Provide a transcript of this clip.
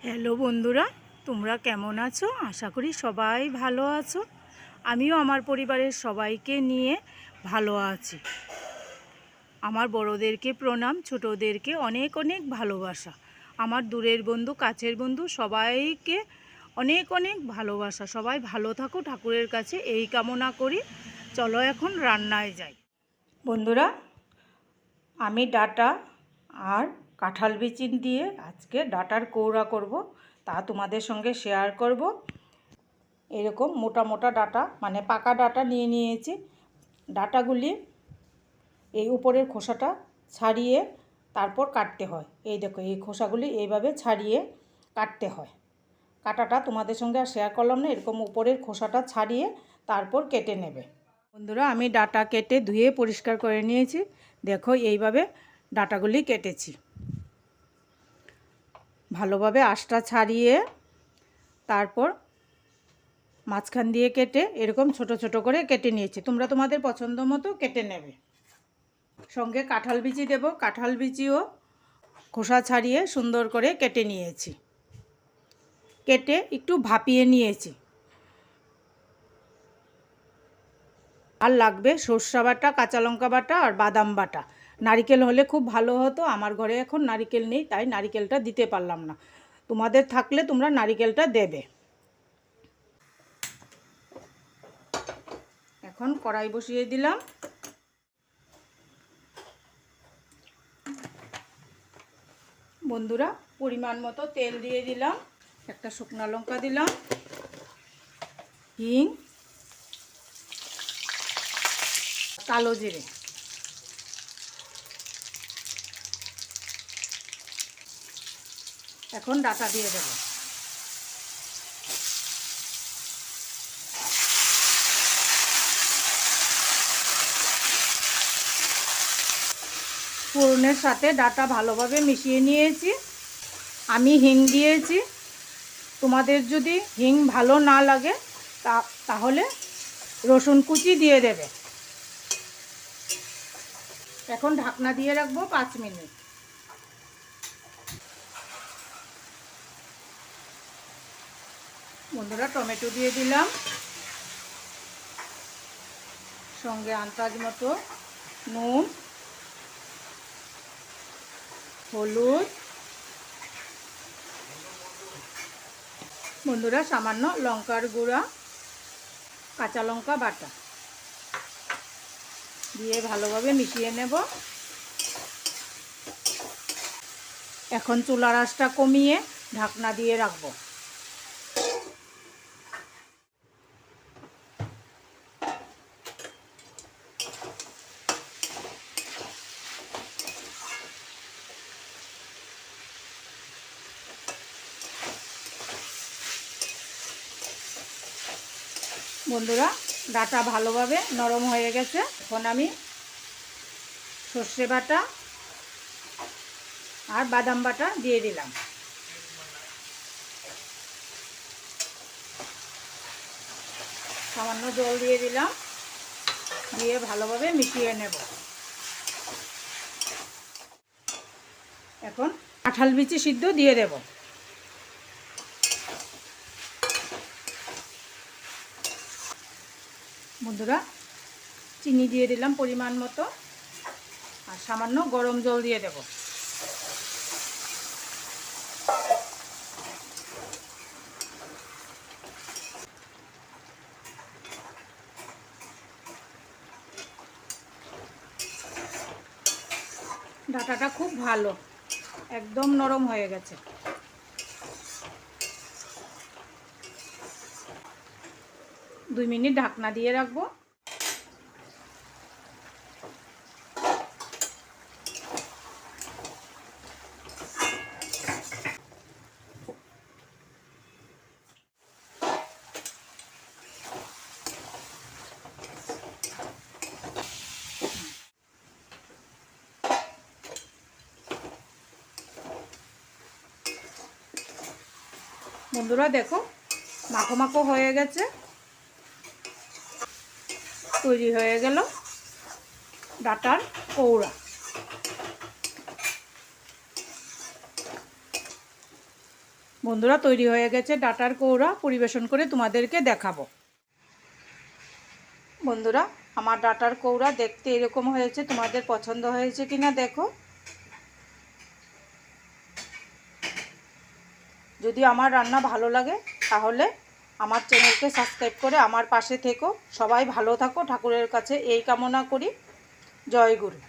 Hello বন্ধুরা, তোমরা কেমন আছো? আশা করি সবাই ভালো আছো। আমিও আমার পরিবারের সবাইকে নিয়ে ভালো আছি। আমার বড়োদেরকে প্রণাম, ছোটোদেরকে অনেক অনেক ভালোবাসা। আমার দূরের বন্ধু, কাছের বন্ধু সবাইকে অনেক অনেক ভালোবাসা। সবাই ভালো থাকো, ঠাকুরের কাছে এই কামনা করি। চলো এখন রান্নায় যাই। বন্ধুরা, আমি ডাঁটা আর কাঁঠাল বিচি দিয়ে আজকে ডাঁটার কৌড়া করব, তা তোমাদের সঙ্গে শেয়ার করব। এরকম মোটা মোটা ডাঁটা মানে পাকা ডাঁটা নিয়ে নিয়েছি। ডাঁটাগুলি এই উপরের খোসাটা ছাড়িয়ে তারপর কাটতে হয়। এই দেখো, এই খোসাগুলি এইভাবে ছাড়িয়ে কাটতে হয়। কাটাটা তোমাদের সঙ্গে আর শেয়ার করলাম না। এরকম উপরের খোসাটা ছাড়িয়ে তারপর কেটে নেবে। বন্ধুরা, আমি ডাঁটা কেটে ধুয়ে পরিষ্কার করে নিয়েছি। দেখো, এইভাবে ডাঁটাগুলি কেটেছি। ভালোভাবে আঁশটা ছাড়িয়ে তারপর মাঝখান দিয়ে কেটে এরকম ছোট ছোট করে কেটে নিয়েছি। তোমরা তোমাদের পছন্দ মতো কেটে নেবে। সঙ্গে কাঁঠাল বিচি দেব। কাঁঠাল বিচিও খোসা ছাড়িয়ে সুন্দর করে কেটে নিয়েছি। কেটে একটু ভাপিয়ে নিয়েছি। আর লাগবে সরষা বাটা, কাঁচা লঙ্কা বাটা আর বাদাম বাটা। নারিকেল হলে খুব ভালো হতো। আমার ঘরে এখন নারিকেল নেই, তাই নারিকেলটা দিতে পারলাম না। তোমাদের থাকলে তোমরা নারিকেলটা দেবে। এখন কড়াই বসিয়ে দিলাম। বন্ধুরা, পরিমাণ মতো তেল দিয়ে দিলাম। একটা শুকনো লঙ্কা দিলাম, হিং, কালো জিরে। এখন ডাঁটা দিয়ে দেব। ফোড়নের সাথে ডাঁটা ভালোভাবে মিশিয়ে নিয়েছি। আমি হিং দিয়েছি। তোমাদের যদি হিং ভালো না লাগে তাহলে রসুন কুচি দিয়ে দেবে। এখন ঢাকনা দিয়ে রাখবো 5 মিনিট। বন্ধুরা, টমেটো দিয়ে দিলাম। সঙ্গে আন্দাজ মতো নুন, হলুদ। বন্ধুরা, সামান্য লঙ্কার গুঁড়া, কাঁচা লঙ্কা বাটা দিয়ে ভালোভাবে মিশিয়ে নেব। এখন চুলার আঁচটা কমিয়ে ঢাকনা দিয়ে রাখবো। বন্ধুরা, ডাঁটা ভালোভাবে নরম হয়ে গেছে। এখন আমি সর্ষে বাটা আর বাদাম বাটা দিয়ে দিলাম। সামান্য জল দিয়ে দিলাম, দিয়ে ভালোভাবে মিশিয়ে নেব। এখন কাঁঠাল বিচি সিদ্ধ দিয়ে দেব। বন্ধুরা, চিনি দিয়ে দিলাম পরিমাণ মতো, আর সামান্য গরম জল দিয়ে দেব। ডাঁটাটা খুব ভালো, একদম নরম হয়ে গেছে। দুই মিনিট ঢাকনা দিয়ে রাখবো। বন্ধুরা, দেখো মাখো মাখো হয়ে গেছে। তৈরি হয়ে গেল ডাঁটার কৌড়া। বন্ধুরা, তৈরি হয়ে গেছে ডাঁটার কৌড়া, পরিবেশন করে তোমাদেরকে দেখাবো। বন্ধুরা, আমার ডাঁটার কৌড়া দেখতে এরকম হয়েছে, তোমাদের পছন্দ হয়েছে কিনা দেখো। যদি আমার রান্না ভালো লাগে তাহলে আমার চ্যানেলকে সাবস্ক্রাইব করে আমার পাশে থেকো। সবাই ভালো থাকো, ঠাকুরের কাছে এই কামনা করি। জয় গুরু।